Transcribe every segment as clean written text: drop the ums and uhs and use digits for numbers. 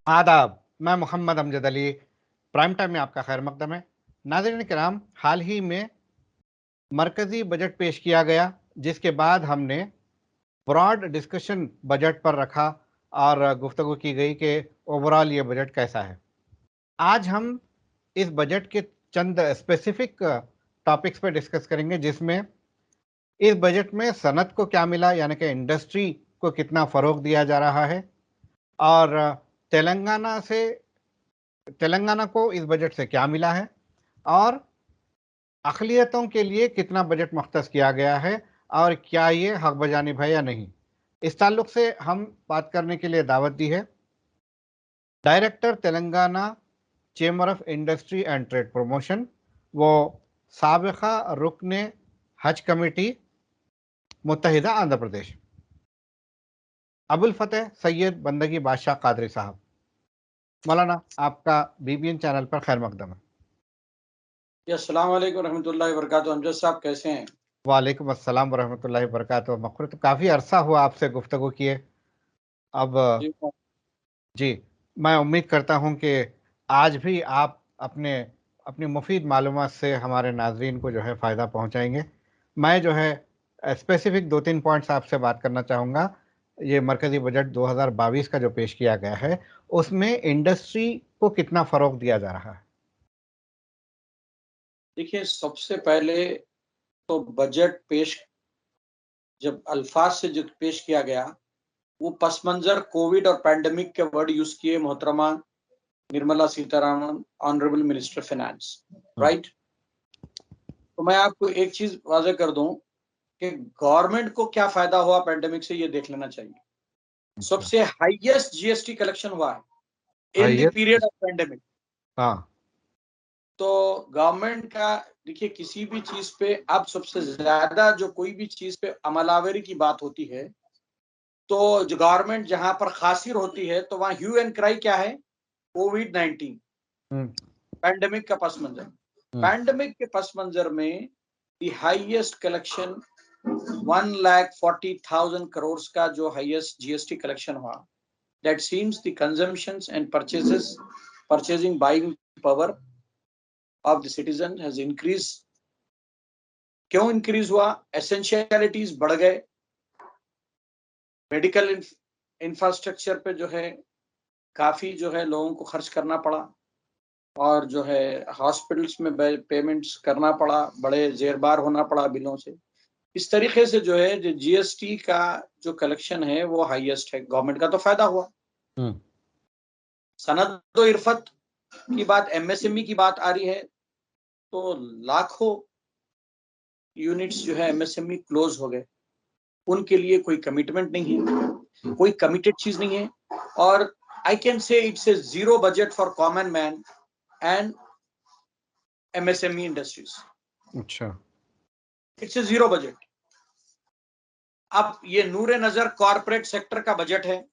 आदाब। मैं Mohammad Amjad Ali. Prime time में आपका खैर मकदम है। नाज़रीन किराम, हाल ही में मरकज़ी बजट पेश किया गया, जिसके बाद हमने ब्रॉड डिस्कशन बजट पर रखा और गुफ्तगू की गई कि ओवरऑल ये बजट कैसा है। आज हम इस बजट के चंद स्पेसिफिक टॉपिक्स पर डिस्कस करेंगे, जिसमें इस बजट में सनत को क्या मिला, यानी कि इंडस्ट्री को कितना फ़रोग दिया जा रहा है, और तेलंगाना से तेलंगाना को इस बजट से क्या मिला है, और अक़लियतों के लिए कितना बजट मुख्तस किया गया है, और क्या ये हक बजानिब है या नहीं। इस ताल्लुक़ से हम बात करने के लिए दावत दी है director Telangana chamber of industry and trade promotion, वो साबिक़ा रुकने हज कमेटी मुत्तहिदा आंध्र प्रदेश, अबुल फ़तेह सैयद बंदगी बादशाह कादरी साहब। मौलाना, आपका बीबीएन चैनल पर खैर मकदम है। अस्सलाम वालेकुम रहमतुल्लाहि व बरकातुहू। अमजद साहब कैसे हैं? वालेकुम अस्सलाम वरहमतुल्लाहि वबरकातुहू। मग़फ़िरत, काफ़ी अरसा हुआ आपसे गुफ्तगू किए। अब जी जी, मैं उम्मीद करता हूँ कि आज भी आप अपने अपनी मुफ़ीद मालूमात से हमारे नाज़रीन को जो है फ़ायदा पहुँचाएँगे। मैं जो है स्पेसिफ़िक 2-3 पॉइंट्स आपसे बात करना चाहूँगा। ये मरकज़ी बजट 2022 का जो पेश किया गया है, उसमें इंडस्ट्री को कितना फ़रोग़ दिया जा रहा है? देखिए, सबसे पहले तो बजट पेश जब अल्फाज से जो पेश किया गया, वो पस मंज़र कोविड और पैंडेमिक के वर्ड यूज़ किए मोहतरमा Nirmala Sitharaman, honourable minister finance, हुँ, राइट? तो मैं आपको एक चीज़ वाज़ेह कर दूँ कि गवर्नमेंट को क्या फ़ायदा हुआ पैंडेमिक से, ये देख लेना चाहिए। अच्छा। सबसे हाईएस्ट जीएसटी कलेक्शन हुआ है in the period highest. Of pandemic. हाँ। तो गवर्नमेंट का देखिए, किसी भी चीज़ पे अब सबसे ज़्यादा जो कोई भी चीज़ पे अमलावरी की बात होती है, तो जो गवर्नमेंट जहाँ पर ख़ासिर होती है, तो वहाँ ह्यू एंड क्राई क्या है? कोविड-19 हुँ, पैंडेमिक का पस मंज़र। हुँ। पैंडेमिक के पस मंज़र में द हाईएस्ट कलेक्शन 1,40,000 करोड़ का जो हाईएस्ट जीएसटी कलेक्शन हुआ, that seems the consumptions and purchasing buying power of the citizen has increase. क्यों इंक्रीज हुआ? एसेंशियलिटीज बढ़ गए, मेडिकल इंफ्रास्ट्रक्चर पे जो है काफी जो है लोगों को खर्च करना पड़ा, और जो है हॉस्पिटल्स में पेमेंट्स करना पड़ा, बड़े जेरबार होना पड़ा बिलों से। इस तरीके से जो है जो जीएसटी का जो कलेक्शन है वो हाईएस्ट है। गवर्नमेंट का तो फायदा हुआ। हुँ, सनद तो इरफत की बात, एमएसएमई की बात आ रही है, तो लाखों यूनिट्स जो है एमएसएमई क्लोज हो गए। उनके लिए कोई कमिटमेंट नहीं है, कोई कमिटेड चीज नहीं है, और I can say it's a zero budget for common man and MSME industries. अच्छा। It's a zero budget. अब ये नूरे नजर कॉरपोरेट सेक्टर का बजट है,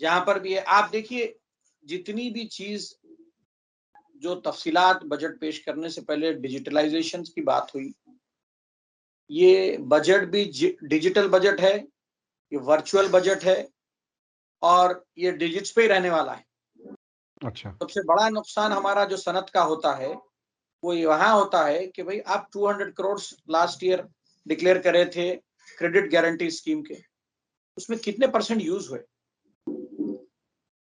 जहां पर भी है। आप देखिए, जितनी भी चीज जो तफसीलात बजट पेश करने से पहले डिजिटलाइजेशन की बात हुई, ये बजट भी डिजिटल बजट है, ये वर्चुअल बजट है, और ये डिजिट्स पे ही रहने वाला है। अच्छा। सबसे बड़ा नुकसान हमारा जो सनत का होता है, वो वहां होता है कि भाई आप 200 करोड़ लास्ट ईयर डिक्लेयर करे थे क्रेडिट गारंटी स्कीम के, उसमें कितने परसेंट यूज हुए?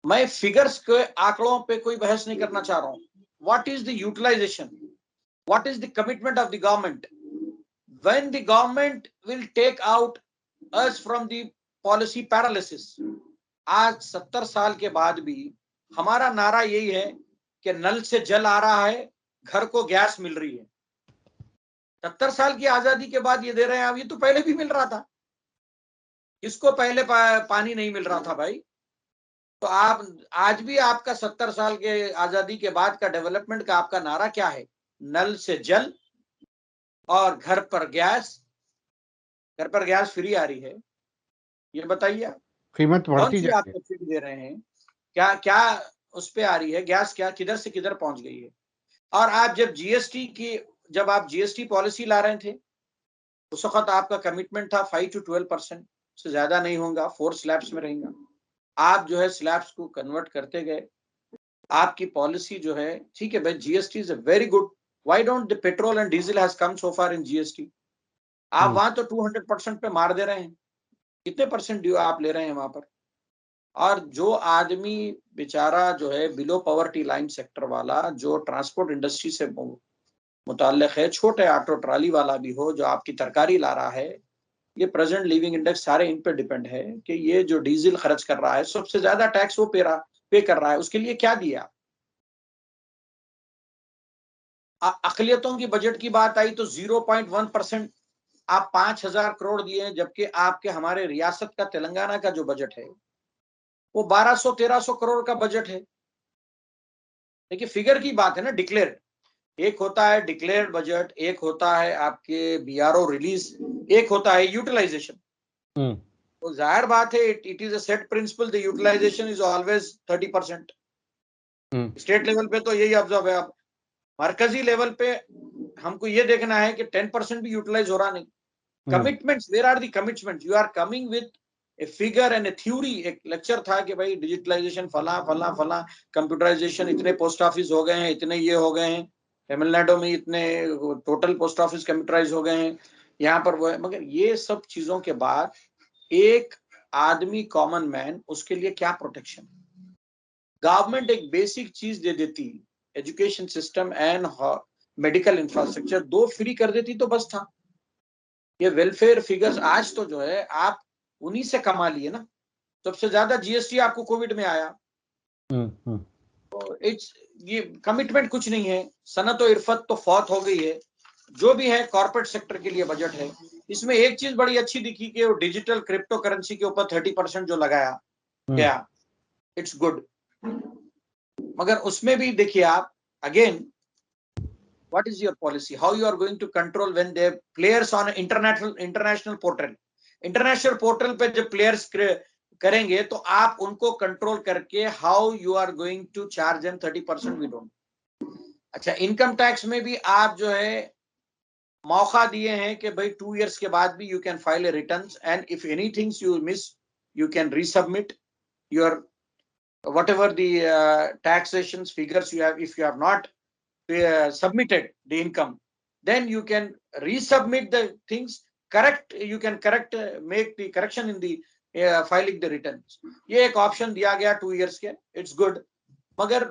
मैं फिगर्स के आंकड़ों पे कोई बहस नहीं करना चाह रहा हूं। What is the utilisation? What is the commitment of the government? When the government will take out us from the policy paralysis. आज 70 साल के बाद भी हमारा नारा यही है कि नल से जल आ रहा है, घर को गैस मिल रही है। 70 साल की आजादी के बाद ये दे रहे हैं आप, ये तो पहले भी मिल रहा था। इसको पहले पानी नहीं मिल रहा था भाई। तो आप आज भी आपका 70 साल के आजादी के बाद का डेवलपमेंट का आपका नारा क्या है? नल से जल और घर पर गैस। घर पर गैस फ्री आ रही है, ये बताइए आप। कीमत कौन बढ़ती सी जा आप रही है। सब्सिडी दे रहे हैं? क्या क्या उस पे आ रही है गैस? क्या किधर से किधर पहुंच गई है? और आप जब आप जीएसटी पॉलिसी ला रहे थे, उस वक्त आपका कमिटमेंट था 5 to 12% से ज्यादा नहीं होगा, 4 स्लैब्स में रहेगा। आप जो है स्लैब्स को कन्वर्ट करते गए, आपकी पॉलिसी जो है, ठीक है भाई, GST is a very good, why don't the petrol and diesel has come so far in GST? आप वहां तो 200% पे मार दे रहे हैं, कितने परसेंट ड्यू आप ले रहे हैं वहां पर? और जो आदमी बेचारा जो है बिलो पॉवर्टी लाइन सेक्टर वाला, जो ट्रांसपोर्ट इंडस्ट्री से मुताल्लिक है, छोटे ऑटो ट्रॉली वाला भी हो, जो आपकी तरकारी ला रहा है, ये प्रेजेंट लिविंग इंडेक्स सारे इन पे डिपेंड है कि ये जो डीजल खर्च कर रहा है, सबसे ज्यादा टैक्स वो पे कर रहा है, उसके लिए क्या दिया? अकलियतों की बजट की बात आई तो 0.1% आप 5,000 करोड़ दिए, जबकि आपके हमारे रियासत का तेलंगाना का जो बजट है वो 1200-1300 करोड़ का बजट है। देखिए फिगर की बात है ना, डिक्लेयर एक होता है डिक्लेयर्ड बजट, एक होता है आपके बीआरओ रिलीज, एक होता है यूटिलाइजेशन। तो जाहिर बात है, it is a set principle, the utilisation is always 30%। State level पे तो यही ऑब्जर्व है। अब मरकजी लेवल पे हमको ये देखना है कि 10% भी यूटिलाइज हो रहा नहीं। Commitments, where are the commitments? You are coming with a figure and a theory. एक लेक्चर था कि भाई डिजिटलाइजेशन फला फला फला, कंप्यूटराइजेशन इतने पोस्ट ऑफिस हो गए हैं, इतने ये हो गए हैं, तमिलनाडु में इतने टोटल पोस्ट ऑफिस कंप्यूटराइज हो गए हैं, यहाँ पर वो है। मगर ये सब चीजों के बाद एक आदमी कॉमन मैन, उसके लिए क्या प्रोटेक्शन? गवर्नमेंट एक बेसिक चीज दे देती, education system and medical infrastructure, दो फ्री कर देती तो बस था। ये वेलफेयर फिगर्स आज तो जो है आप उन्हीं से कमा लिए ना। सबसे ज्यादा जीएसटी आपको कोविड में आया। तो इट्स ये कमिटमेंट कुछ नहीं है। सनत और इरफत तो फौत हो गई है। जो भी है कॉर्पोरेट सेक्टर के लिए बजट है। इसमें एक चीज बड़ी अच्छी दिखी कि वो डिजिटल क्रिप्टो करेंसी के ऊपर 30% जो लगाया गया, इट्स गुड। मगर उसमें भी देखिए आप, again what is your policy, how you are going to control when the players on international portal पे जब players करेंगे तो आप उनको कंट्रोल करके how you are going to charge and 30%? We don't. अच्छा, इनकम टैक्स में भी आप जो है मौका दिए हैं कि भाई 2 years के बाद भी you can file A returns, and if any things you miss you can resubmit your whatever the taxation figures you have. If you have not submitted the income, then you can resubmit the things, correct, you can correct, make the correction in the filing the returns. ये एक option दिया गया 2 years के, it's good। मगर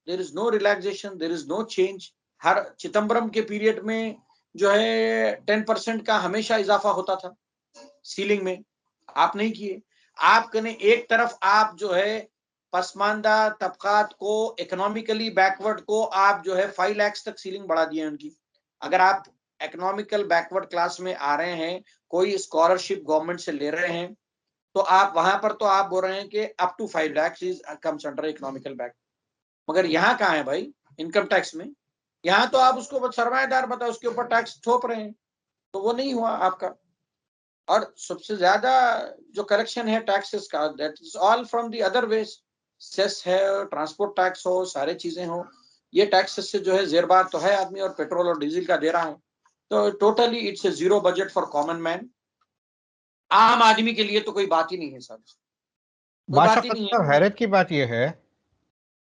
there is no relaxation, there is no change। हर चिदम्बरम के period में जो है 10% का हमेशा इजाफा होता था सीलिंग में, आप नहीं किए। आपने एक तरफ आप जो है पसमानदा तबकात को, इकोनॉमिकली बैकवर्ड को आप जो है 5 लाख तक सीलिंग बढ़ा दिए उनकी। अगर आप इकोनॉमिकल बैकवर्ड क्लास में आ रहे हैं, कोई स्कॉलरशिप गवर्नमेंट से ले रहे हैं, तो आप वहां पर तो आप बोल रहे हैं कि up to 5 lakh is comes under economical back. मगर यहाँ कहाँ है भाई इनकम टैक्स में? यहाँ तो आप उसको सरमाएदार बताओ, उसके ऊपर टैक्स थोप रहे हैं, तो वो नहीं हुआ आपका। और सबसे ज्यादा जो कलेक्शन है टैक्सेस का, that is all from the other ways. Cess है, ट्रांसपोर्ट टैक्स हो, सारे चीजें हो, ये टैक्सेस से जो है जेरबार तो है आदमी, और पेट्रोल और डीजल का दे रहा है। तो totally it's a zero budget for common man. आम आदमी के लिए तो कोई बात ही नहीं है सर, कोई बात ही नहीं है। हैरत की बात यह है,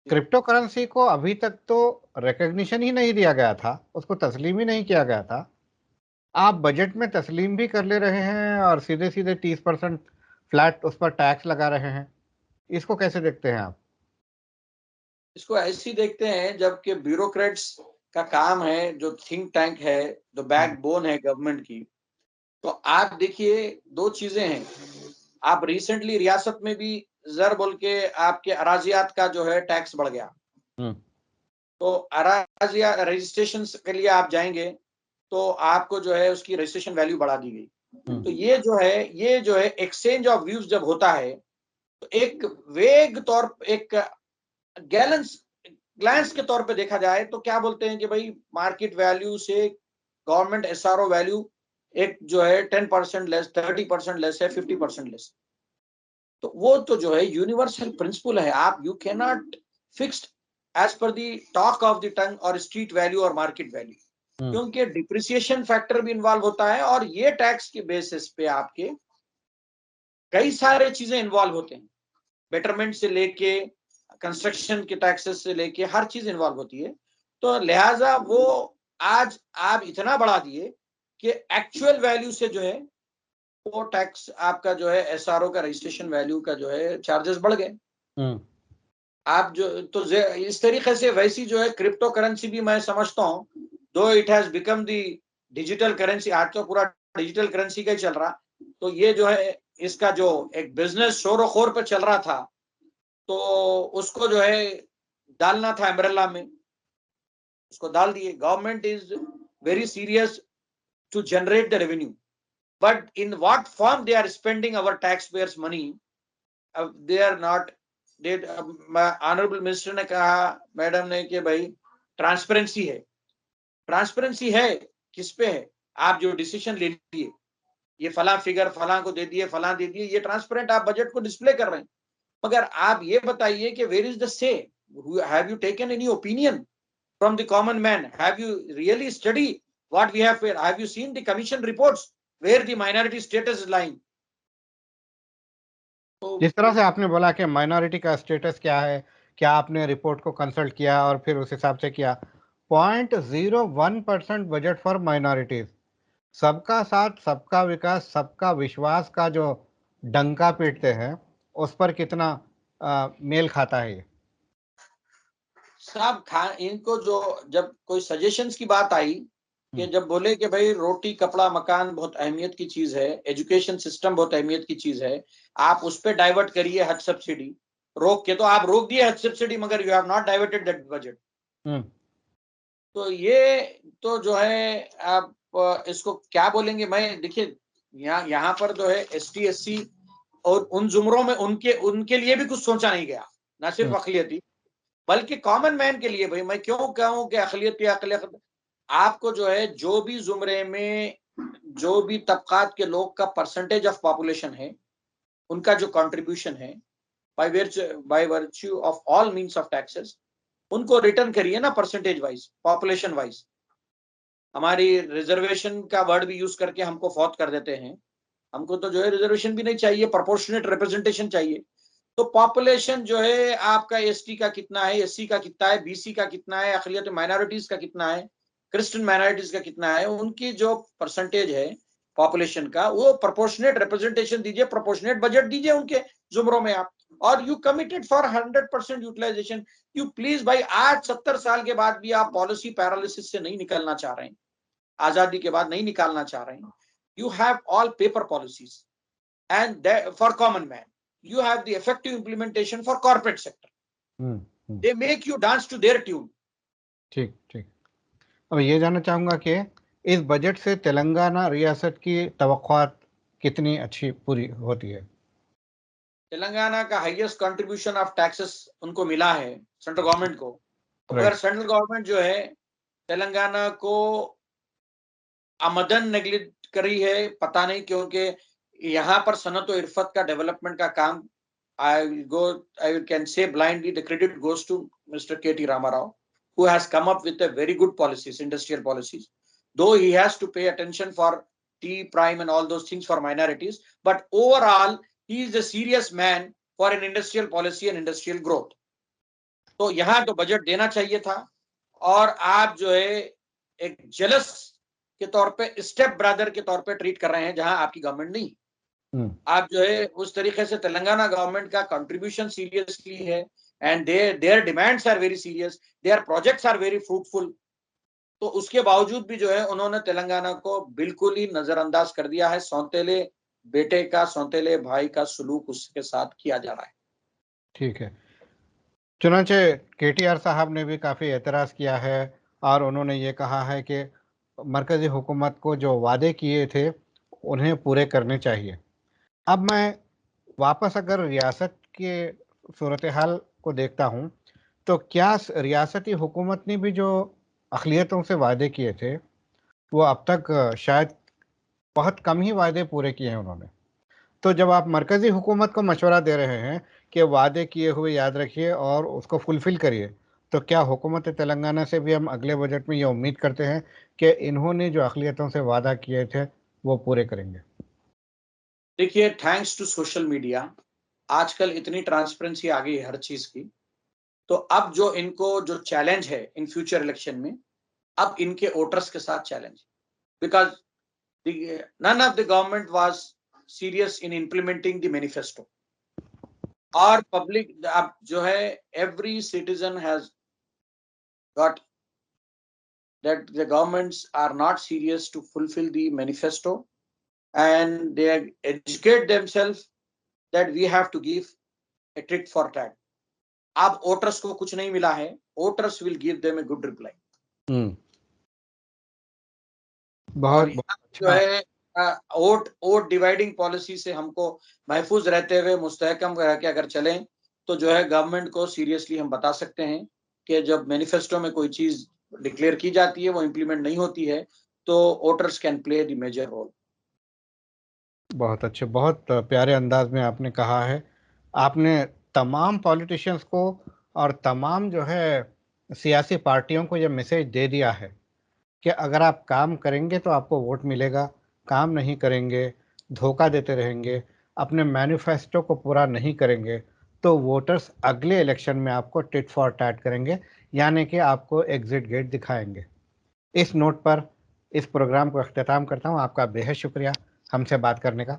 क्रिप्टो करेंसी को अभी तक तो रिकग्निशन ही नहीं दिया गया था, उसको तस्लीम ही नहीं किया गया था। आप बजट में तस्लीम भी कर ले रहे हैं और सीधे सीधे 30% फ्लैट उस पर टैक्स लगा रहे हैं। इसको कैसे देखते हैं आप? इसको ऐसे ही देखते हैं, जबकि ब्यूरोक्रेट्स का काम है, जो थिंक टैंक है, जो बैकबोन है गवर्नमेंट की। तो आप देखिए दो चीजें हैं। आप रिसेंटली रियासत में भी जर बोल के आपके अराजियात का जो है टैक्स बढ़ गया। तो अराजिया रजिस्ट्रेशन के लिए आप जाएंगे तो आपको जो है उसकी रजिस्ट्रेशन वैल्यू बढ़ा दी गई। तो ये जो है एक्सचेंज ऑफ व्यूज जब होता है, तो एक वेग तौर, एक ग्लैंस के तौर पे देखा जाए तो क्या बोलते हैं कि भाई मार्केट वैल्यू से गवर्नमेंट एसआरओ वैल्यू एक जो है 10% लेस, 30% लेस है, 50% लेस। तो वो तो जो है यूनिवर्सल प्रिंसिपल है। आप you can not fixed as per the talk of the tongue और स्ट्रीट वैल्यू और मार्केट वैल्यू, क्योंकि डिप्रिसिएशन फैक्टर भी इन्वॉल्व होता है, और ये टैक्स के बेसिस पे आपके कई सारे चीजें इन्वॉल्व होते हैं। बेटरमेंट से लेके कंस्ट्रक्शन के टैक्सेस से लेके हर चीज इन्वॉल्व होती है। तो लिहाजा वो आज आप इतना बढ़ा दिए कि एक्चुअल वैल्यू से जो है वो टैक्स आपका जो है एसआरओ का रजिस्ट्रेशन वैल्यू का जो है चार्जेस बढ़ गए। आप जो तो इस तरीके से वैसी जो है क्रिप्टो करेंसी भी मैं समझता हूँ, दो it has become the digital currency, आज तो पूरा डिजिटल करेंसी का ही चल रहा, तो ये जो है इसका जो एक बिजनेस शोर खोर पे चल रहा था, तो उसको जो है डालना था अम्ब्रेला में, उसको डाल दिए। Government is very serious to generate the revenue, but in what form they are spending our tax payers money, they are not date. Honourable minister ने कहा, मैडम ने, कि भाई ट्रांसपेरेंसी है। ट्रांसपेरेंसी है किस पे है? आप जो डिसीजन ले लिए, ये फला फिगर फला को दे दिए, फला दे दिए, ये ट्रांसपेरेंट आप बजट को डिस्प्ले कर रहे हैं। मगर आप ये बताइए कि where is the say? Have you taken any opinion from the common man? Have you really study what we have you seen the commission reports where the minority status is lying? जिस तरह से आपने बोला कि minority का status क्या है, क्या आपने रिपोर्ट को कंसल्ट किया और फिर उस हिसाब से किया? 0.01% बजट फॉर माइनॉरिटीज। सबका साथ, सबका विकास, सबका विश्वास का जो डंका पीटते हैं, उस पर कितना मेल खाता है ये? साहब इनको जो जब कोई सजेशंस की बात आई, कि जब बोले कि भाई रोटी कपड़ा मकान बहुत अहमियत की चीज है, एजुकेशन सिस्टम बहुत अहमियत की चीज है, आप उस पर डाइवर्ट करिए हज सब्सिडी रोक के, तो आप रोक दिए हज सब्सिडी, मगर you have not diverted that budget. तो ये तो जो है आप इसको क्या बोलेंगे? मैं देखिए यहाँ पर जो है ST SC और उन जुमरों में उनके लिए भी कुछ सोचा नहीं गया, ना सिर्फ अकलियती बल्कि कॉमन मैन के लिए। भाई मैं क्यों कहूं कि अकलियत या अकलियत, आपको जो है जो भी जुमरे में जो भी तबकात के लोग का परसेंटेज ऑफ पॉपुलेशन है, उनका जो कंट्रीब्यूशन है by virtue of all means of taxes, उनको रिटर्न करिए ना परसेंटेज वाइज, पॉपुलेशन वाइज। हमारी रिजर्वेशन का वर्ड भी यूज करके हमको फौत कर देते हैं। हमको तो जो है रिजर्वेशन भी नहीं चाहिए, प्रोपोर्शनेट रिप्रेजेंटेशन चाहिए। तो पॉपुलेशन जो है आपका ST का कितना है, SC का कितना है, BC का कितना है, अकलियत माइनॉरिटीज का कितना है, क्रिश्चियन माइनॉरिटीज का कितना है, उनकी जो परसेंटेज है पॉपुलेशन का, वो प्रोपोर्शनेट रिप्रेजेंटेशन दीजिए, प्रोपोर्शनेट बजट दीजिए उनके जुमरों में आप। और you committed for 100% utilisation. You please भाई, आज 70 साल के बाद भी आप पॉलिसी पैरालिसिस से नहीं निकलना चाह रहे हैं, आजादी के बाद नहीं निकालना चाह रहे हैं। You have all paper policies and for common man, you have the effective implementation for corporate sector. They make you dance to their tune. ठीक ठीक। अब ये जानना चाहूंगा कि इस बजट से तेलंगाना रियासत की तवक्कुआत कितनी अच्छी पूरी होती है? तेलंगाना का हाईएस्ट कंट्रीब्यूशन ऑफ टैक्सेस उनको मिला है, सेंट्रल गवर्नमेंट को। अगर सेंट्रल गवर्नमेंट जो है तेलंगाना को आमदन नेग्लेक्ट करी है, पता नहीं, क्योंकि यहाँ पर सनत और इरफत का डेवलपमेंट का काम, I can say blindly the credit goes to Mr. KT Ramarao, who has come up with a very good policies, industrial policies, though he has to pay attention for T prime and all those things for minorities, but overall he is a serious man for an industrial policy and industrial growth. तो यहाँ तो budget देना चाहिए था, और आप जो है एक जेलस के तौर पे, स्टेप ब्रदर के तौर पे ट्रीट कर रहे हैं, जहां आपकी गवर्नमेंट नहीं। आप जो है उस तरीके से तेलंगाना गवर्नमेंट का कंट्रीब्यूशन सीरियसली है, and their demands are very serious, their projects are very fruitful. तो उसके बावजूद भी जो है उन्होंने तेलंगाना को बिल्कुल ही नजरअंदाज कर दिया है। सौतेले बेटे का, सौतेले भाई का सलूक उसके साथ किया जा रहा है। ठीक है। चुनांचे KTR साहब ने भी काफ़ी एतराज़ किया है और उन्होंने ये कहा है कि मरकज़ी हुकूमत को जो वादे किए थे उन्हें पूरे करने चाहिए। अब मैं वापस अगर रियासत के सूरत हाल को देखता हूँ, तो क्या रियासती हुकूमत ने भी जो अक़लियतों से वादे किए थे, वो अब तक शायद बहुत कम ही वादे पूरे किए हैं उन्होंने। तो जब आप मरकज़ी हुकूमत को मशवरा दे रहे हैं कि वादे किए हुए याद रखिए और उसको फुलफ़िल करिए, तो क्या हुकूमत तेलंगाना से भी हम अगले बजट में ये उम्मीद करते हैं कि इन्होंने जो अक़लियतों से वादा किए थे, वो पूरे करेंगे? देखिए, थैंक्स टू सोशल मीडिया, आजकल इतनी ट्रांसपेरेंसी आ गई है हर चीज की, तो अब जो इनको जो चैलेंज है इन फ्यूचर इलेक्शन में, अब इनके वोटर्स के साथ challenge, because none of the government was serious in implementing the manifesto. और पब्लिक अब जो है every citizen has got that the governments are not serious to fulfill the manifesto, and they educate themselves that we have to give a tit for tat. अब voters को कुछ नहीं मिला है, voters will give them a good reply. बहुत जो अच्छा। है वोट डिवाइडिंग पॉलिसी से हमको महफूज रहते हुए मुस्तहकम रह के अगर चलें, तो जो है गवर्नमेंट को सीरियसली हम बता सकते हैं कि जब मैनिफेस्टो में कोई चीज डिक्लेयर की जाती है, वो इम्प्लीमेंट नहीं होती है, तो voters can play the major role. बहुत अच्छे, बहुत प्यारे अंदाज में आपने कहा है। आपने तमाम पॉलिटिशियंस को और तमाम जो है सियासी पार्टियों को ये मैसेज दे दिया है कि अगर आप काम करेंगे तो आपको वोट मिलेगा, काम नहीं करेंगे, धोखा देते रहेंगे, अपने मैनिफेस्टो को पूरा नहीं करेंगे, तो वोटर्स अगले इलेक्शन में आपको टिट फॉर टैट करेंगे, यानी कि आपको एग्जिट गेट दिखाएंगे। इस नोट पर इस प्रोग्राम को अख्तिताम करता हूँ। आपका बेहद शुक्रिया हमसे बात करने का।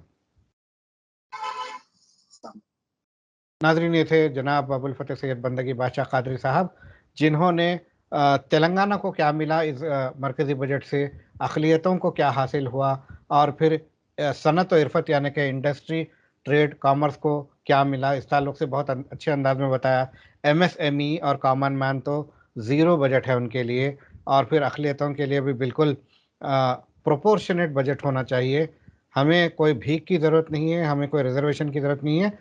नाजरीन, ये थे जनाब अबुल फतेह सैयद बंदगी बादशाह कादरी साहब, जिन्होंने तेलंगाना को क्या मिला इस मरकज़ी बजट से, अक़लियतों को क्या हासिल हुआ, और फिर सनत और इरफत यानी कि इंडस्ट्री, ट्रेड, कॉमर्स को क्या मिला, इस ताल्लुक़ से बहुत अच्छे अंदाज में बताया। एमएसएमई और कॉमन मैन तो ज़ीरो बजट है उनके लिए, और फिर अक़लियतों के लिए भी बिल्कुल प्रोपोर्शनेट बजट होना चाहिए। हमें कोई भीख की ज़रूरत नहीं है, हमें कोई रिजर्वेशन की ज़रूरत नहीं है,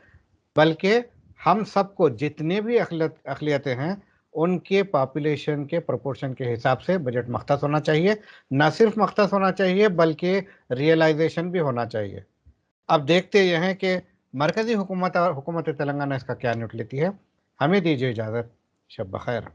बल्कि हम सबको जितने भी अक़लियतें हैं उनके पॉपुलेशन के प्रोपोर्शन के हिसाब से बजट मख्तस होना चाहिए। ना सिर्फ मख्तस होना चाहिए बल्कि रियलाइजेशन भी होना चाहिए। अब देखते ये हैं कि मरकज़ी हुकूमत और हुकूमत तेलंगाना इसका क्या नोट लेती है। हमें दीजिए इजाज़त। शब बख़ैर।